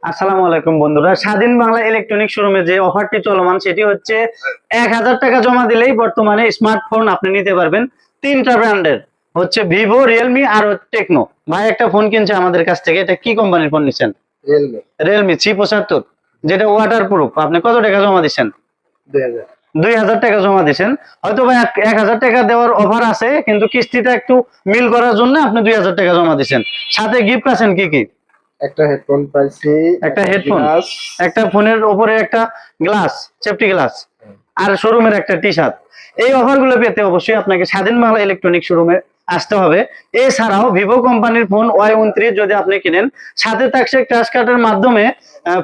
আসসালামু আলাইকুম বন্ধুরা, স্বাধীন বাংলা ইলেকট্রনিক শোরুমে যে অফারটি চলমান সেটি হচ্ছে 1000 টাকা জমা দিলেই বর্তমানে স্মার্টফোন আপনি নিতে পারবেন। তিনটা ব্র্যান্ডের হচ্ছে ভিভো, রিয়েলমি আর টেকনো। ভাই একটা ফোন কিনছে আমাদের কাছ থেকে, এটা কি কোম্পানির ফোন নিচ্ছেন? রিয়েলমি রিয়েলমি C75, যেটা ওয়াটার প্রুফ। আপনি কত টাকা জমা দিচ্ছেন? 2000। 2000 টাকা জমা দিচ্ছেন। হয়তো ভাই 1000 টাকা দেওয়ার অফার আছে, কিন্তু কিস্তিটা একটু মিল করার জন্য আপনি 2000 টাকা জমা দিচ্ছেন। সাথে গিফট আছেন কি কি? একটা হেডফোন পাইছি, একটা হেডফোন, গ্লাস, একটা ফোনের উপরে একটা গ্লাস, সেফটি গ্লাস, আর শোরুমের একটা টি শার্ট। এই অফার গুলো পেতে অবশ্যই আপনাকে স্বাধীন বাংলা ইলেকট্রনিক শোরুমে আসতে হবে। এছাড়াও ভিভো কোম্পানির ফোন Y29 যদি আপনি কিনেন, সাথে থাকছে ক্র্যাশ কার্ডের মাধ্যমে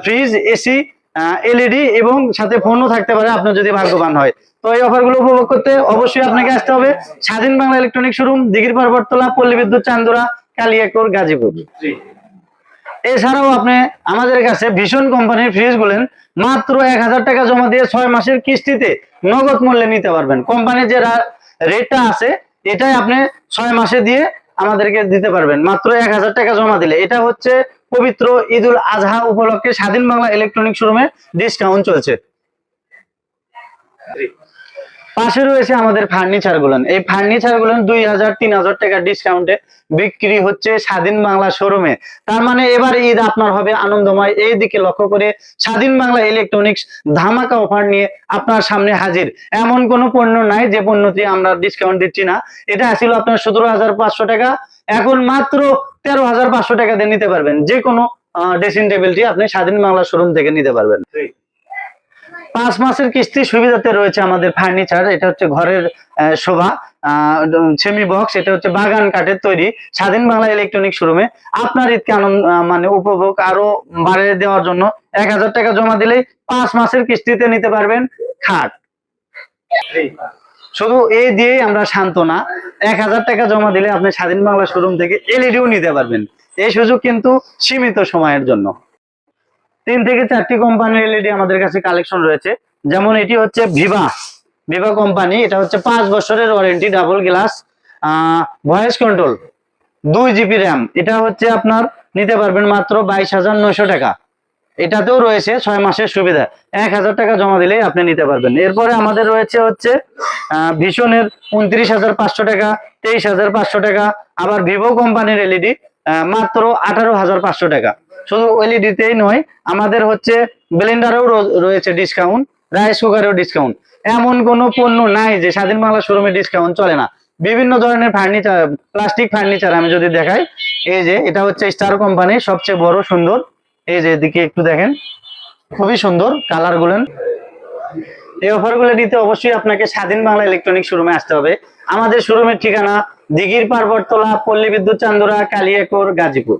ফ্রিজ, এসি, এলইডি এবং সাথে ফোনও থাকতে পারে আপনার যদি ভাগ্যবান হয়। তো এই অফার গুলো উপভোগ করতে অবশ্যই আপনাকে আসতে হবে স্বাধীন বাংলা ইলেকট্রনিক শোরুম, দিঘির পাড়, বটতলা, পল্লী বিদ্যুৎ, চান্দুরা, কালিয়াকৈর, গাজীপুর। এছাড়াও আপনি আমাদের কাছে ভীষণ কোম্পানির ফ্রিজ গুলেন মাত্র 1000 টাকা জমা দিয়ে 6 মাসের কিস্তিতে নগদ মূল্যে নিতে পারবেন। কোম্পানির যে রেটটা আছে এটাই আপনি 6 মাসে দিয়ে আমাদেরকে দিতে পারবেন মাত্র 1000 টাকা জমা দিলে। এটা হচ্ছে পবিত্র ঈদুল আজহা উপলক্ষে স্বাধীন বাংলা ইলেকট্রনিক শোরুমে ডিসকাউন্ট চলছে। পাশে রয়েছে আমাদের ফার্নিচার গুলেন। এই ফার্নিচার গুলেন 2000-3000 টাকা ডিসকাউন্টে বিক্রি হচ্ছে স্বাধীন বাংলা শোরুমে। তার মানে এবার ঈদ আপনার হবে আনন্দময়। এই দিকে লক্ষ্য করে স্বাধীন বাংলা ইলেকট্রনিক্স ধামাকা অফার নিয়ে আপনার সামনে হাজির। এমন কোনো পণ্য নাই যে পণ্যটি আমরা ডিসকাউন্ট দিচ্ছি না। এটা ছিল আপনার 17,500 টাকা, এখন মাত্র 13,500 টাকা দিয়ে নিতে পারবেন। যে কোনো ড্রেসিং টেবিলটি আপনি স্বাধীন বাংলা শোরুম থেকে নিতে পারবেন। 5 মাসের কিস্তি সুবিধাতে রয়েছে আমাদের ফার্নিচার। এটা হচ্ছে ঘরের শোভা সেমি বক্স, এটা হচ্ছে বাগান কাঠের তৈরি। স্বাধীন বাংলা ইলেকট্রনিক শোরুমে আপনার ঈদকে আনন্দ মানে উপভোগ আরো বাড়িয়ে দেওয়ার জন্য 1000 টাকা জমা দিলেই 5 মাসের কিস্তিতে নিতে পারবেন খাট। শুধু এই দিয়েই আমরা শান্ত না, 1000 টাকা জমা দিলে আপনি স্বাধীন বাংলা শোরুম থেকে এলইডিও নিতে পারবেন। এই সুযোগ কিন্তু সীমিত সময়ের জন্য। 3 থেকে 4টি কোম্পানির এলইডি আমাদের কাছে কালেকশন রয়েছে। যেমন এটি হচ্ছে ভিভা কোম্পানি, এটা হচ্ছে 5 বছরের warranty, double glass, voice control, 2 GB RAM. এটা হচ্ছে আপনার নিতে পারবেন মাত্র 22,900 টাকা। এটাতেও রয়েছে 6 মাসের সুবিধা। 1000 টাকা জমা দিলেই আপনি নিতে পারবেন। এরপরে আমাদের রয়েছে হচ্ছে ভীষণের 29,500 টাকা, 23,500 টাকা। আবার ভিভো কোম্পানির এলইডি মাত্র 18,500 টাকা। শুধু এলইডিতেই নয়, আমাদের হচ্ছে ব্লেন্ডারেও রয়েছে ডিসকাউন্ট, রাইস কুকারেও ডিসকাউন্ট। এমন কোনো পণ্য নাই যে স্বাধীন বাংলা শোরুমে ডিসকাউন্ট চলে না। বিভিন্ন ধরনের ফার্নিচার, প্লাস্টিক ফার্নিচার আমি যদি দেখাই, এই যে এটা হচ্ছে স্টার কোম্পানির সবচেয়ে বড় সুন্দর। এই যে এদিকে একটু দেখেন, খুবই সুন্দর কালার গুলেন। এই অফার গুলো নিতে অবশ্যই আপনাকে স্বাধীন বাংলা ইলেকট্রনিক শোরুমে আসতে হবে। আমাদের শোরুমের ঠিকানা দিঘির পাড়, বটতলা, পল্লী বিদ্যুৎ, চান্দুরা, কালিয়াকৈর, গাজীপুর।